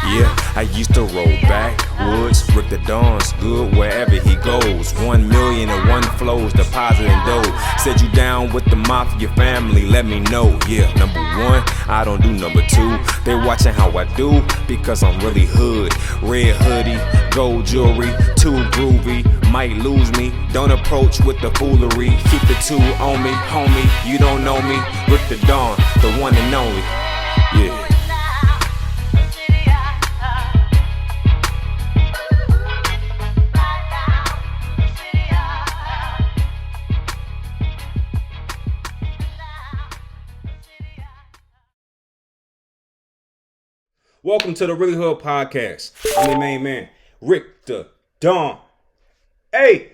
Yeah, I used to roll backwoods, Rick the Dawn's good wherever he goes. 1 million and one flows, depositing dough. Said you down with the mafia family, let me know. Yeah, number one, I don't do number two. They watching how I do, because I'm really hood. Red hoodie, gold jewelry, too groovy, might lose me. Don't approach with the foolery, keep the two on me, homie. You don't know me, Rick the Dawn, the one and only. Yeah. Welcome to the Really Hood Podcast. I'm your main man, Rick the Dawn. Hey!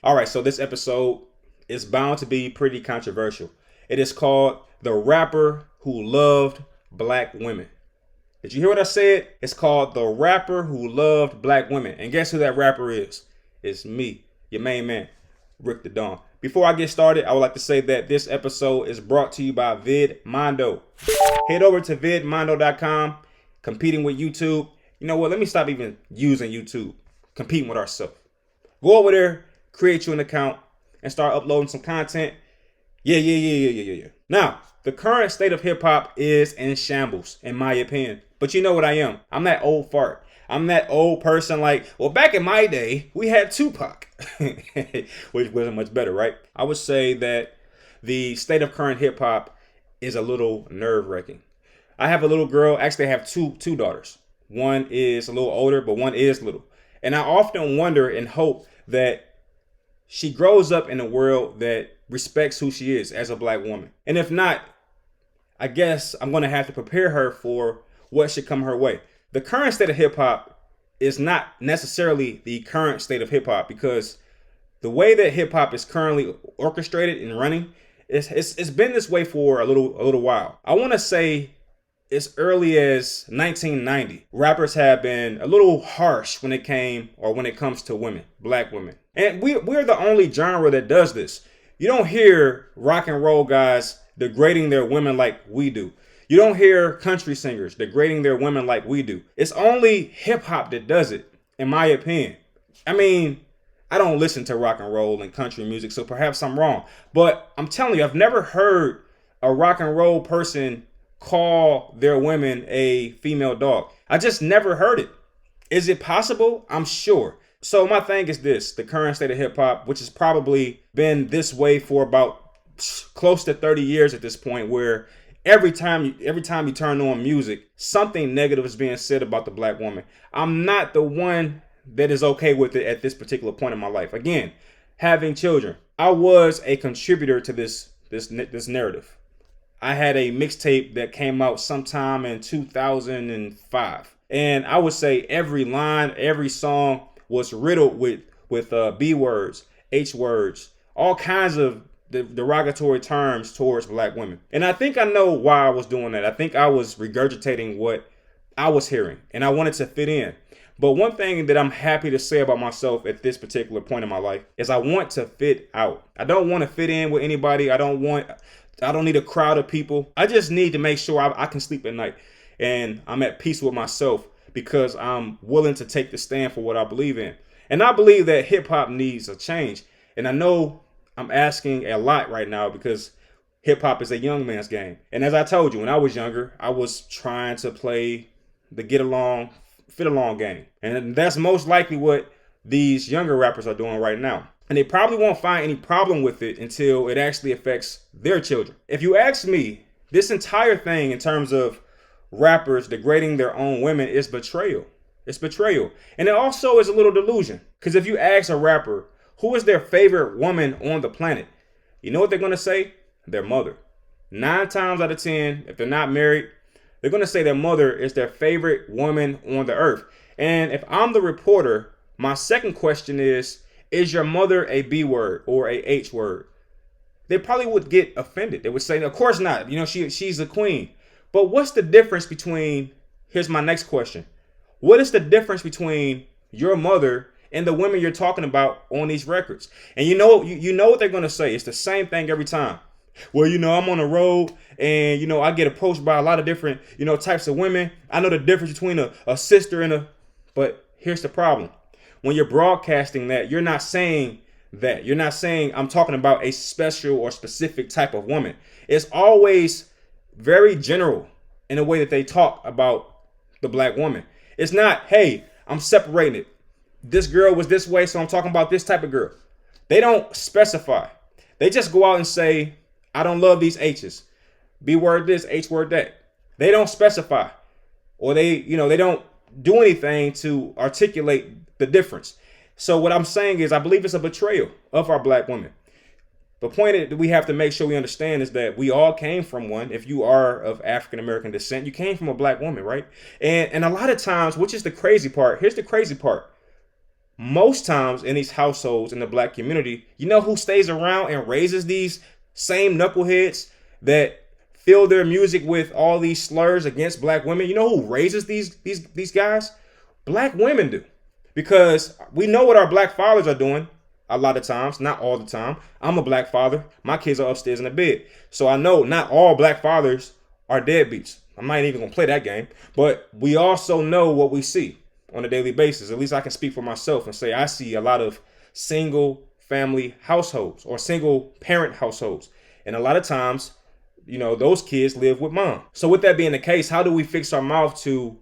Alright, so this episode is bound to be pretty controversial. It is called The Rapper Who Loved Black Women. Did you hear what I said? It's called The Rapper Who Loved Black Women. And guess who that rapper is? It's me, your main man, Rick the Dawn. Before I get started, I would like to say that this episode is brought to you by VidMondo. Head over to vidmondo.com. Competing with YouTube. You know what? Let me stop even using YouTube. Competing with ourselves. Go over there, create you an account, and start uploading some content. Yeah. Now, the current state of hip hop is in shambles, in my opinion. But you know what I am? I'm that old fart. I'm that old person like, well, back in my day, we had Tupac, which wasn't much better, right? I would say that the state of current hip hop is a little nerve-wracking. I have a little girl. Actually, I have two daughters. One is a little older, but one is little. And I often wonder and hope that she grows up in a world that respects who she is as a black woman. And if not, I guess I'm going to have to prepare her for what should come her way. The current state of hip hop is not necessarily the current state of hip hop, because the way that hip hop is currently orchestrated and running, it's been this way for a little while. I want to say as early as 1990, rappers have been a little harsh when it comes to women, black women. And we're the only genre that does this. You don't hear rock and roll guys degrading their women like we do. You don't hear country singers degrading their women like we do. It's only hip hop that does it, in my opinion. I mean, I don't listen to rock and roll and country music, so perhaps I'm wrong. But I'm telling you, I've never heard a rock and roll person call their women a female dog. I just never heard it. Is it possible? I'm sure. So my thing is this: the current state of hip hop, which has probably been this way for about close to 30 years at this point, where every time you turn on music, something negative is being said about the black woman. I'm not the one that is okay with it at this particular point in my life. Again, having children, I was a contributor to this narrative. I had a mixtape that came out sometime in 2005. And I would say every line, every song was riddled with B words, H words, all kinds of derogatory terms towards black women. And I think I know why I was doing that. I think I was regurgitating what I was hearing, and I wanted to fit in. But one thing that I'm happy to say about myself at this particular point in my life is I want to fit out. I don't want to fit in with anybody. I don't need a crowd of people. I just need to make sure I can sleep at night and I'm at peace with myself, because I'm willing to take the stand for what I believe in. And I believe that hip hop needs a change. And I know I'm asking a lot right now, because hip hop is a young man's game. And as I told you, when I was younger, I was trying to play the get along, fit along game. And that's most likely what these younger rappers are doing right now. And they probably won't find any problem with it until it actually affects their children. If you ask me, this entire thing in terms of rappers degrading their own women is betrayal. It's betrayal. And it also is a little delusion. Because if you ask a rapper who is their favorite woman on the planet, you know what they're going to say? Their mother. 9 times out of 10, if they're not married, they're going to say their mother is their favorite woman on the earth. And if I'm the reporter, my second question is your mother a B word or a H word? They probably would get offended. They would say, of course not. You know, she's a queen. But what's the difference between, here's my next question. What is the difference between your mother and the women you're talking about on these records? And you know what they're going to say. It's the same thing every time. Well, I'm on the road and, I get approached by a lot of different, types of women. I know the difference between a sister and but here's the problem. When you're broadcasting that, you're not saying that. You're not saying I'm talking about a special or specific type of woman. It's always very general in the way that they talk about the black woman. It's not, hey, I'm separating it. This girl was this way, so I'm talking about this type of girl. They don't specify. They just go out and say, I don't love these H's. B word this, H word that. They don't specify. Or they don't do anything to articulate the difference. So what I'm saying is I believe it's a betrayal of our black women. The point that we have to make sure we understand is that we all came from one. If you are of African American descent, you came from a black woman, right? And a lot of times, which is the crazy part, here's the crazy part. Most times in these households in the black community, you know who stays around and raises these same knuckleheads that fill their music with all these slurs against black women? You know who raises these guys? Black women do. Because we know what our black fathers are doing. A lot of times, not all the time. I'm a black father. My kids are upstairs in the bed. So I know not all black fathers are deadbeats. I'm not even going to play that game. But we also know what we see on a daily basis. At least I can speak for myself and say I see a lot of single family households or single parent households. And a lot of times, those kids live with mom. So with that being the case, how do we fix our mouth to,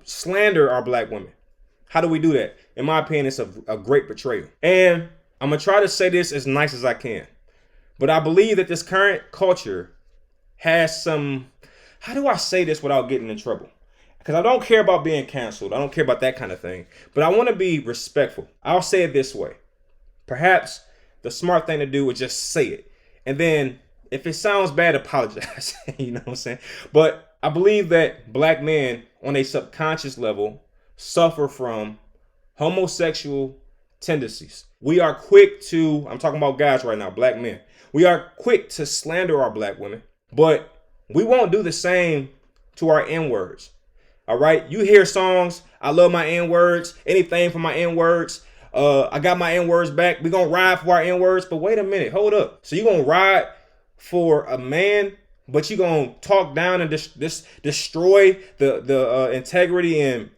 slander our black women? How do we do that? In my opinion, it's a great betrayal. And I'm going to try to say this as nice as I can. But I believe that this current culture has some, how do I say this without getting in trouble? Because I don't care about being canceled. I don't care about that kind of thing. But I want to be respectful. I'll say it this way. Perhaps the smart thing to do is just say it. And then if it sounds bad, apologize. You know what I'm saying? But I believe that black men on a subconscious level suffer from homosexual tendencies. We are quick to, I'm talking about guys right now, black men. We are quick to slander our black women, but we won't do the same to our N-words. All right. You hear songs. I love my N-words, anything for my N-words. I got my N-words back. We're going to ride for our N-words. But wait a minute. Hold up. So you're going to ride for a man, but you're going to talk down and destroy the integrity and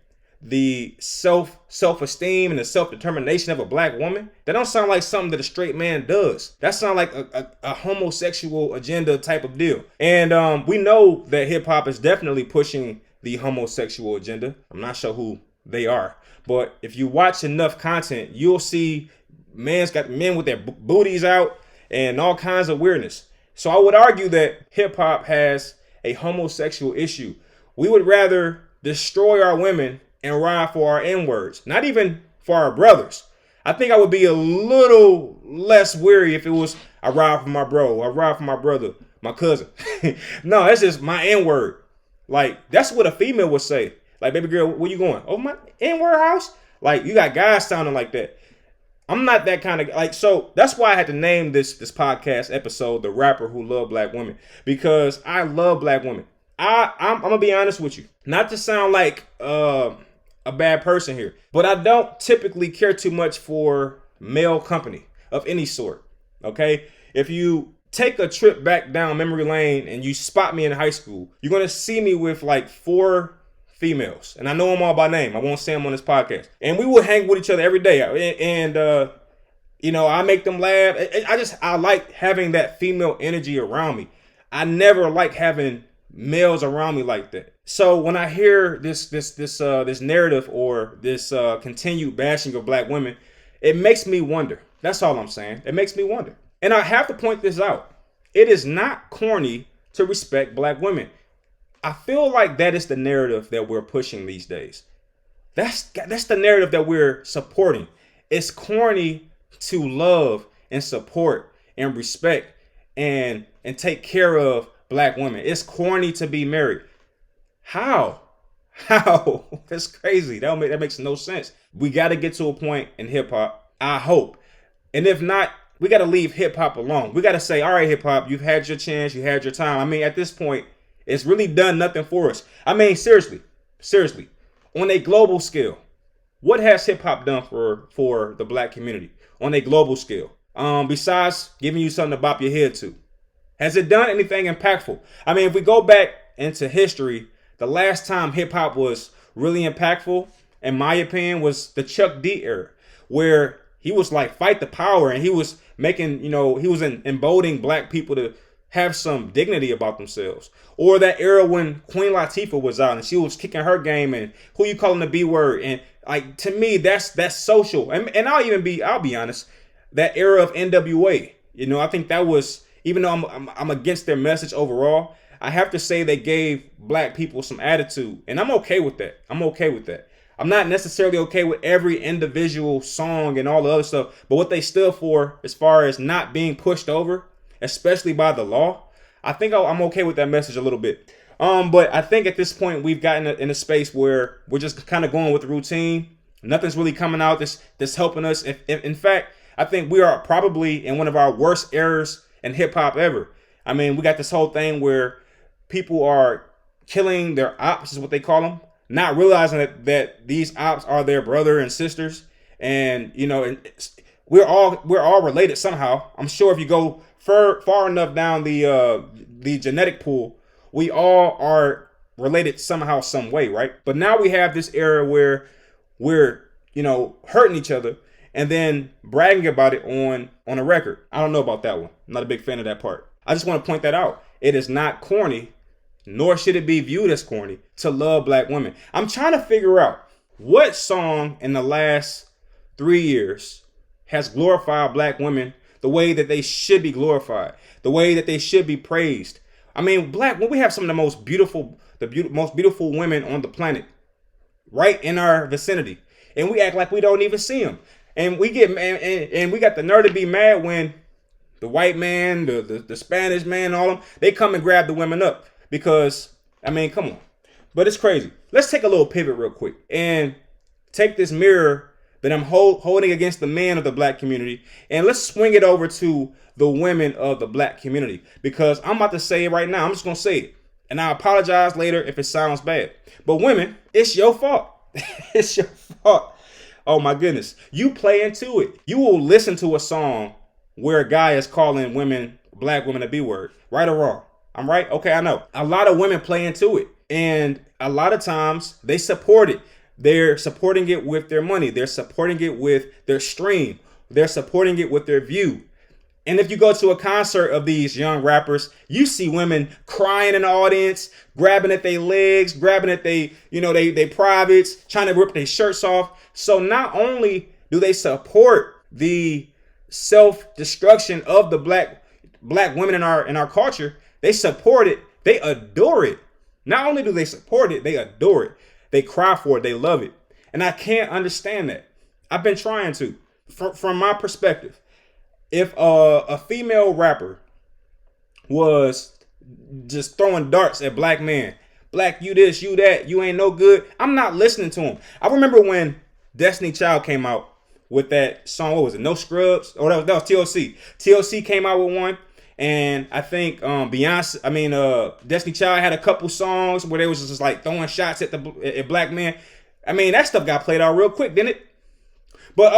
the self-esteem and the self-determination of a black woman? That don't sound like something that a straight man does. That sounds like a homosexual agenda type of deal. And we know that hip hop is definitely pushing the homosexual agenda. I'm not sure who they are, but if you watch enough content, you'll see men with their booties out and all kinds of weirdness. So I would argue that hip hop has a homosexual issue. We would rather destroy our women and ride for our N-words, not even for our brothers. I think I would be a little less weary if it was I ride for my bro, I ride for my brother, my cousin. No, that's just my N-word. Like, that's what a female would say. Like, baby girl, where you going? Oh, my N-word house? Like, you got guys sounding like that. I'm not that kind of, so that's why I had to name this podcast episode, The Rapper Who Loved Black Women, because I love black women. I'm going to be honest with you. Not to sound like a bad person here, but I don't typically care too much for male company of any sort. Okay. If you take a trip back down memory lane and you spot me in high school, you're going to see me with like 4 females. And I know them all by name. I won't say them on this podcast. And we will hang with each other every day. And I make them laugh. I like having that female energy around me. I never like having males around me like that. So when I hear this narrative or this continued bashing of black women, it makes me wonder. That's all I'm saying. It makes me wonder. And I have to point this out. It is not corny to respect black women. I feel like that is the narrative that we're pushing these days. That's the narrative that we're supporting. It's corny to love and support and respect and take care of black women. It's corny to be married. How? That's crazy. That makes no sense. We got to get to a point in hip hop, I hope. And if not, we got to leave hip hop alone. We got to say, all right, hip hop, you've had your chance. You had your time. I mean, at this point, it's really done nothing for us. I mean, seriously, on a global scale, what has hip hop done for the black community on a global scale? besides giving you something to bop your head to? Has it done anything impactful? I mean, if we go back into history, the last time hip hop was really impactful, in my opinion, was the Chuck D era, where he was like fight the power, and he was making, he was emboldening black people to have some dignity about themselves. Or that era when Queen Latifah was out and she was kicking her game, and who you calling the B word, and like, to me, that's social. And I'll be honest, that era of NWA, I think that was, even though I'm against their message overall, I have to say they gave black people some attitude, and I'm okay with that. I'm not necessarily okay with every individual song and all the other stuff, but what they stood for, as far as not being pushed over, especially by the law, I think I'm okay with that message a little bit. But I think at this point we've gotten in a space where we're just kind of going with the routine. Nothing's really coming out that's helping us. If in fact, I think we are probably in one of our worst eras in hip hop ever. I mean, we got this whole thing where people are killing their ops, is what they call them, not realizing that these ops are their brother and sisters, and we're all related somehow. I'm sure if you go far enough down the genetic pool, we all are related somehow, some way, right? But now we have this era where we're hurting each other and then bragging about it on a record. I don't know about that one. I'm not a big fan of that part. I just want to point that out. It is not corny, nor should it be viewed as corny, to love black women. I'm trying to figure out what song in the last 3 years has glorified black women the way that they should be glorified, the way that they should be praised. I mean, when we have some of the most beautiful women on the planet right in our vicinity, and we act like we don't even see them. And we get mad, and we got the nerve to be mad when the white man, the Spanish man, all them, they come and grab the women up. Because, I mean, come on. But it's crazy. Let's take a little pivot real quick and take this mirror that I'm holding against the men of the black community, and let's swing it over to the women of the black community. Because I'm about to say it right now. I'm just going to say it. And I apologize later if it sounds bad. But women, it's your fault. It's your fault. Oh my goodness. You play into it. You will listen to a song where a guy is calling black women a B word, right or wrong. I'm right. Okay, I know. A lot of women play into it. And a lot of times they support it. They're supporting it with their money. They're supporting it with their stream. They're supporting it with their view. And if you go to a concert of these young rappers, you see women crying in the audience, grabbing at their legs, grabbing at they privates, trying to rip their shirts off. So not only do they support the self-destruction of the black women in our culture, they support it. They adore it. Not only do they support it, they adore it. They cry for it. They love it. And I can't understand that. I've been trying to. From my perspective, if a female rapper was just throwing darts at black men, black you this, you that, you ain't no good, I'm not listening to him. I remember when Destiny Child came out with that song, what was it, No Scrubs? Or that was TLC. TLC came out with one. And I think Destiny Child had a couple songs where they was just like throwing shots at black men. I mean, that stuff got played out real quick, didn't it? But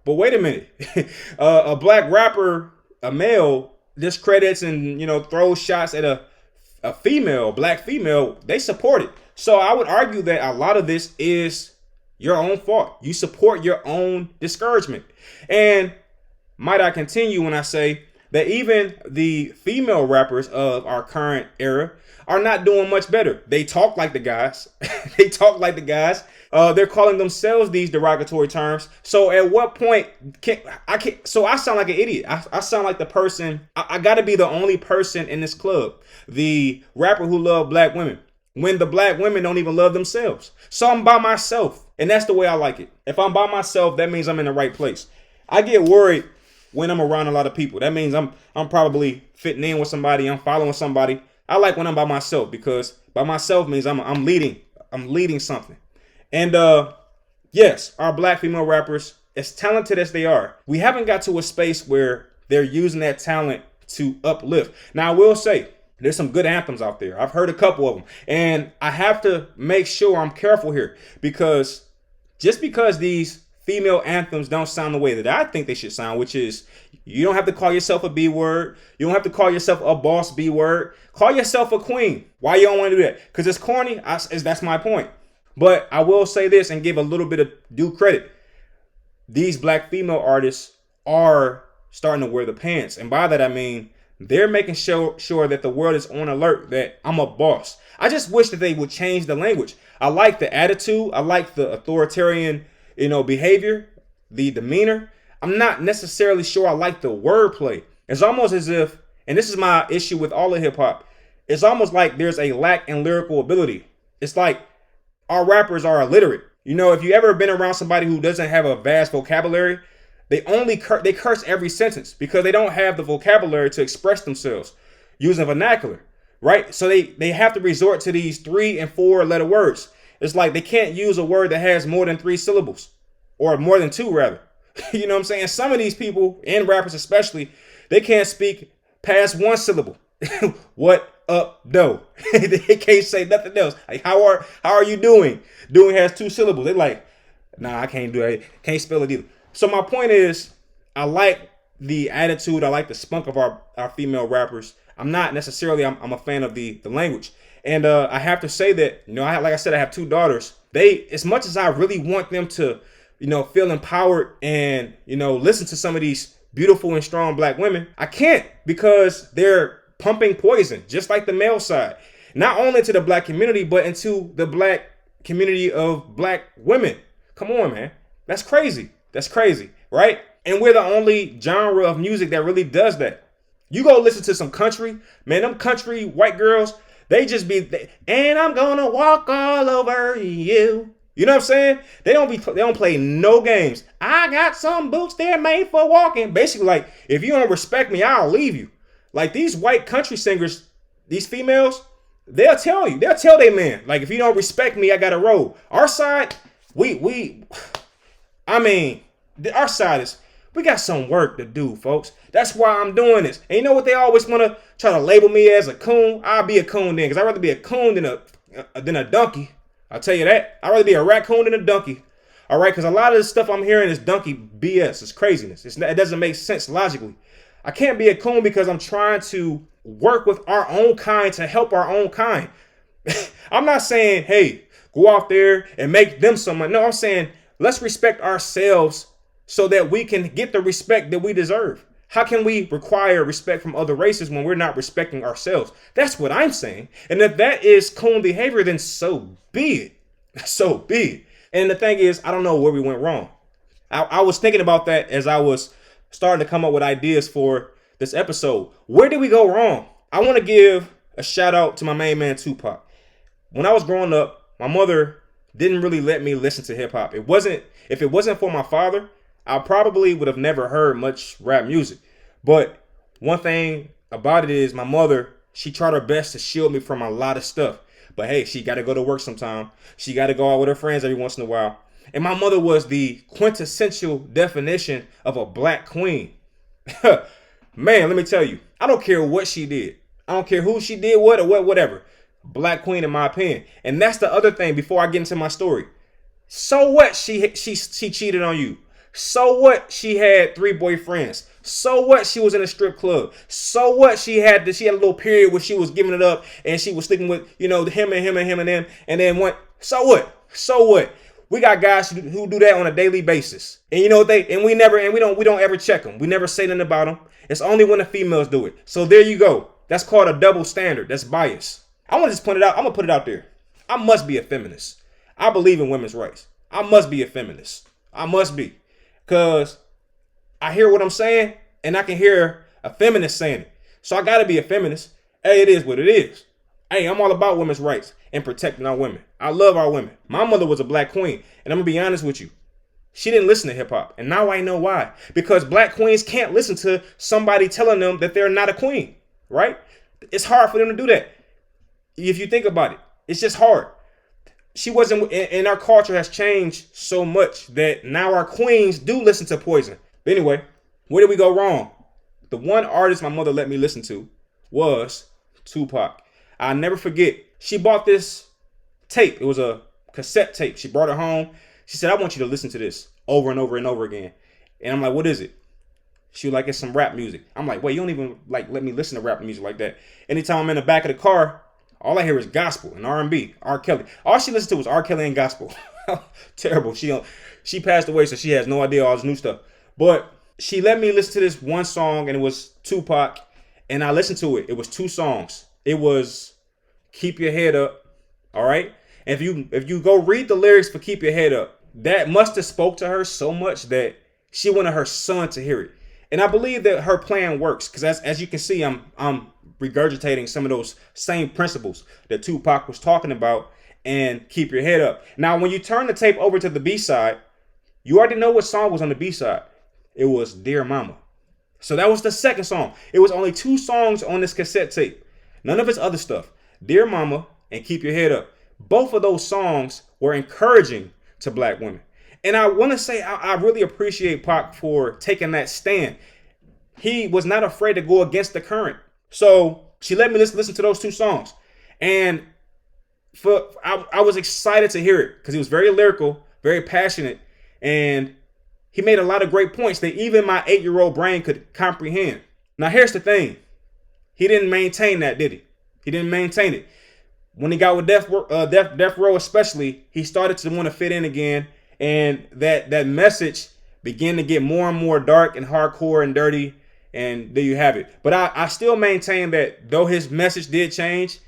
wait a minute. A black rapper, a male, discredits and throws shots at a black female. They support it. So I would argue that a lot of this is your own fault. You support your own discouragement. And might I continue when I say that even the female rappers of our current era are not doing much better. They talk like the guys. They're calling themselves these derogatory terms. So at what point so I sound like an idiot. I sound like the person, I gotta be the only person in this club, the rapper who love black women, when the black women don't even love themselves. So I'm by myself. And that's the way I like it. If I'm by myself, that means I'm in the right place. I get worried when I'm around a lot of people. That means I'm probably fitting in with somebody. I'm following somebody. I like when I'm by myself, because by myself means I'm leading something. And yes, our black female rappers, as talented as they are, we haven't got to a space where they're using that talent to uplift. Now, I will say there's some good anthems out there. I've heard a couple of them, and I have to make sure I'm careful here, because just because these female anthems don't sound the way that I think they should sound, which is You don't have to call yourself a B word. You don't have to call yourself a boss B word. Call yourself a queen. Why you don't want to do that? Because it's corny. That's my point. But I will say this and give a little bit of due credit. These black female artists are starting to wear the pants. And by that, I mean, they're making sure that the world is on alert that I'm a boss. I just wish that they would change the language. I like the attitude. I like the authoritarian, behavior, the demeanor. I'm not necessarily sure I like the wordplay. It's almost as if, and this is my issue with all of hip hop, it's almost like there's a lack in lyrical ability. It's like our rappers are illiterate. If you ever been around somebody who doesn't have a vast vocabulary, they curse every sentence because they don't have the vocabulary to express themselves using vernacular, right? So they have to resort to these 3 and 4 letter words. It's like they can't use a word that has more than 3 syllables or more than 2 rather. You know what I'm saying? Some of these people, and rappers especially, they can't speak past 1 syllable. What up, though? They can't say nothing else. Like, how are you doing? Doing has 2 syllables. They're like, nah, I can't do it. Can't spell it either. So my point is, I like the attitude. I like the spunk of our female rappers. I'm not necessarily, I'm a fan of the language. And I have to say that, like I said, I have 2 daughters. As much as I really want them to, feel empowered and, listen to some of these beautiful and strong black women, I can't because they're pumping poison, just like the male side, not only to the black community, but into the black community of black women. Come on, man. That's crazy. That's crazy, right? And we're the only genre of music that really does that. You go listen to some country, man, them country white girls, they just be, and I'm gonna walk all over you. You know what I'm saying? They don't play no games. I got some boots, they're made for walking. Basically, like, if you don't respect me, I'll leave you. Like, these white country singers, these females, they'll tell their man, like, if you don't respect me, I gotta roll. Our side, our side is, we got some work to do, folks. That's why I'm doing this. And you know what they always want to try to label me as a coon? I'll be a coon then, because I'd rather be a coon than a donkey. I'll tell you that. I'd rather be a raccoon than a donkey. All right, because a lot of this stuff I'm hearing is donkey BS. It's craziness. It doesn't make sense logically. I can't be a coon because I'm trying to work with our own kind to help our own kind. I'm not saying, hey, go out there and make them someone. No, I'm saying let's respect ourselves so that we can get the respect that we deserve. How can we require respect from other races when we're not respecting ourselves? That's what I'm saying. And if that is coon behavior, then so be it. So be it. And the thing is, I don't know where we went wrong. I was thinking about that as I was starting to come up with ideas for this episode. Where did we go wrong? I want to give a shout out to my main man, Tupac. When I was growing up, my mother didn't really let me listen to hip hop. If it wasn't for my father, I probably would have never heard much rap music. But one thing about it is my mother, she tried her best to shield me from a lot of stuff. But hey, she got to go to work sometime. She got to go out with her friends every once in a while. And my mother was the quintessential definition of a black queen. Man, let me tell you, I don't care what she did. I don't care who she did what or whatever. Black queen in my opinion. And that's the other thing before I get into my story. So what she cheated on you? So what she had 3 boyfriends? So what she was in a strip club? So what she had a little period where she was giving it up and she was sticking with, him and them. And then what? So what? We got guys who do that on a daily basis. And you know what we don't ever check them. We never say nothing about them. It's only when the females do it. So there you go. That's called a double standard. That's bias. I want to just point it out. I'm going to put it out there. I must be a feminist. I believe in women's rights. I must be a feminist. I must be. Because I hear what I'm saying and I can hear a feminist saying it. So I got to be a feminist. Hey, it is what it is. Hey, I'm all about women's rights and protecting our women. I love our women. My mother was a black queen. And I'm going to be honest with you. She didn't listen to hip hop. And now I know why. Because black queens can't listen to somebody telling them that they're not a queen. Right? It's hard for them to do that. If you think about it, it's just hard. She wasn't, and our culture has changed so much that now our queens do listen to Poison. But anyway, where did we go wrong? The one artist my mother let me listen to was Tupac. I'll never forget. She bought this tape. It was a cassette tape. She brought it home. She said, I want you to listen to this over and over and over again. And I'm like, what is it? She was like, it's some rap music. I'm like, wait, you don't even like let me listen to rap music like that. Anytime I'm in the back of the car, all I hear is gospel and R&B, R. Kelly. All she listened to was R. Kelly and gospel. Terrible. She passed away, so she has no idea all this new stuff. But she let me listen to this one song, and it was Tupac, and I listened to it. It was 2 songs. It was Keep Your Head Up, all right? And if you go read the lyrics for Keep Your Head Up, that must have spoke to her so much that she wanted her son to hear it. And I believe that her plan works, because as you can see, I'm regurgitating some of those same principles that Tupac was talking about and Keep Your Head Up. Now, when you turn the tape over to the B-side, you already know what song was on the B-side. It was Dear Mama. So that was the second song. It was only 2 songs on this cassette tape. None of its other stuff. Dear Mama and Keep Your Head Up. Both of those songs were encouraging to black women. And I want to say I really appreciate Pac for taking that stand. He was not afraid to go against the current. So she let me listen to those 2 songs. And I was excited to hear it because he was very lyrical, very passionate, and he made a lot of great points that even my 8-year-old brain could comprehend. Now, here's the thing. He didn't maintain that, did he? He didn't maintain it. When he got with Death Row especially, he started to want to fit in again, and that message began to get more and more dark and hardcore and dirty, and there you have it. But I still maintain that though his message did change,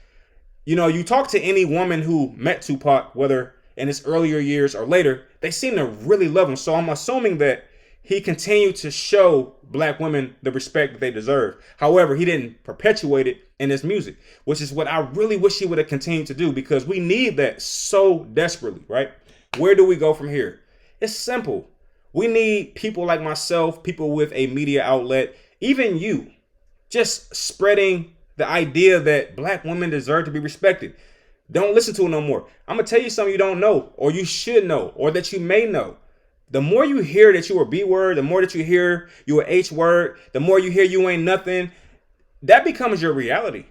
you talk to any woman who met Tupac, whether in his earlier years or later, they seem to really love him. So I'm assuming that he continued to show black women the respect that they deserve. However, he didn't perpetuate it in his music, which is what I really wish he would have continued to do, because we need that so desperately, right? Where do we go from here? It's simple. We need people like myself, people with a media outlet, even you, just spreading the idea that black women deserve to be respected. Don't listen to it no more. I'm going to tell you something you don't know, or you should know, or that you may know. The more you hear that you are B word, the more that you hear you are H word, the more you hear you ain't nothing, that becomes your reality.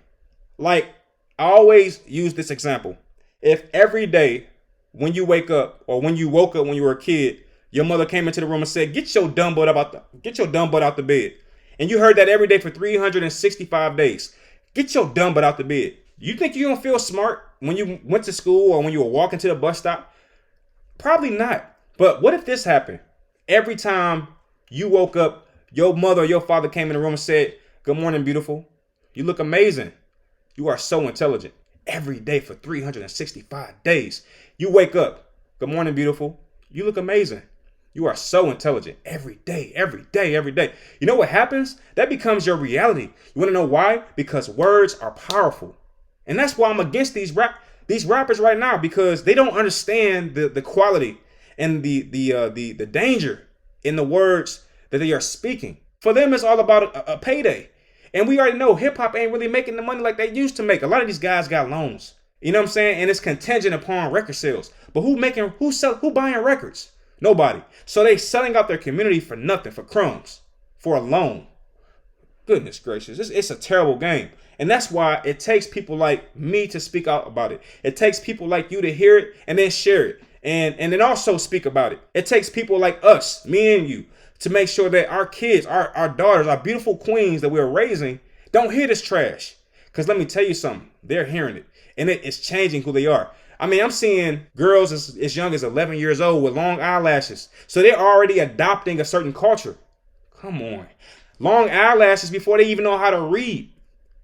Like, I always use this example. If every day when you wake up, or when you woke up when you were a kid, your mother came into the room and said, get your dumb butt out the bed. And you heard that every day for 365 days. Get your dumb butt out the bed. You think you're going to feel smart when you went to school or when you were walking to the bus stop? Probably not. But what if this happened? Every time you woke up, your mother or your father came in the room and said, good morning, beautiful. You look amazing. You are so intelligent. Every day for 365 days. You wake up. Good morning, beautiful. You look amazing. You are so intelligent. Every day, every day, every day. You know what happens? That becomes your reality. You want to know why? Because words are powerful. And that's why I'm against these rappers right now, because they don't understand the quality and the danger in the words that they are speaking. For them, it's all about a payday. And we already know hip hop ain't really making the money like they used to make. A lot of these guys got loans. You know what I'm saying? And it's contingent upon record sales. But who buying records? Nobody. So they selling out their community for nothing, for crumbs, for a loan. Goodness gracious. It's a terrible game. And that's why it takes people like me to speak out about it. It takes people like you to hear it and then share it. And then also speak about it. It takes people like us, me and you, to make sure that our kids, our daughters, our beautiful queens that we're raising don't hear this trash. Because let me tell you something, they're hearing it. And it's changing who they are. I mean, I'm seeing girls as young as 11 years old with long eyelashes. So they're already adopting a certain culture. Come on. Long eyelashes before they even know how to read.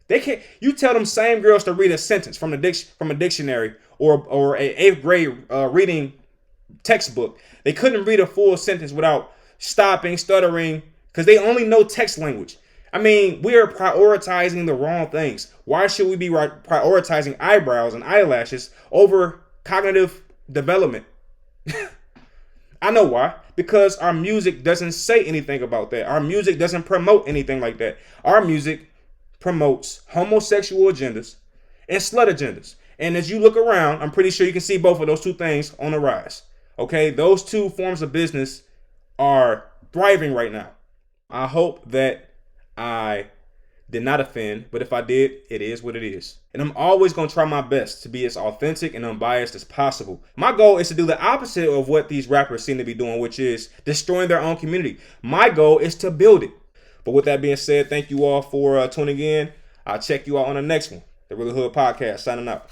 They can't. You tell them same girls to read a sentence from a dictionary or a 8th grade reading textbook. They couldn't read a full sentence without stopping, stuttering, because they only know text language. I mean, we are prioritizing the wrong things. Why should we be prioritizing eyebrows and eyelashes over cognitive development? I know why. Because our music doesn't say anything about that. Our music doesn't promote anything like that. Our music promotes homosexual agendas and slut agendas. And as you look around, I'm pretty sure you can see both of those 2 things on the rise. Okay, those 2 forms of business are thriving right now. I hope that I did not offend, but if I did, it is what it is. And I'm always going to try my best to be as authentic and unbiased as possible. My goal is to do the opposite of what these rappers seem to be doing, which is destroying their own community. My goal is to build it. But with that being said, thank you all for tuning in. I'll check you out on the next one. The Real Hood Podcast, signing out.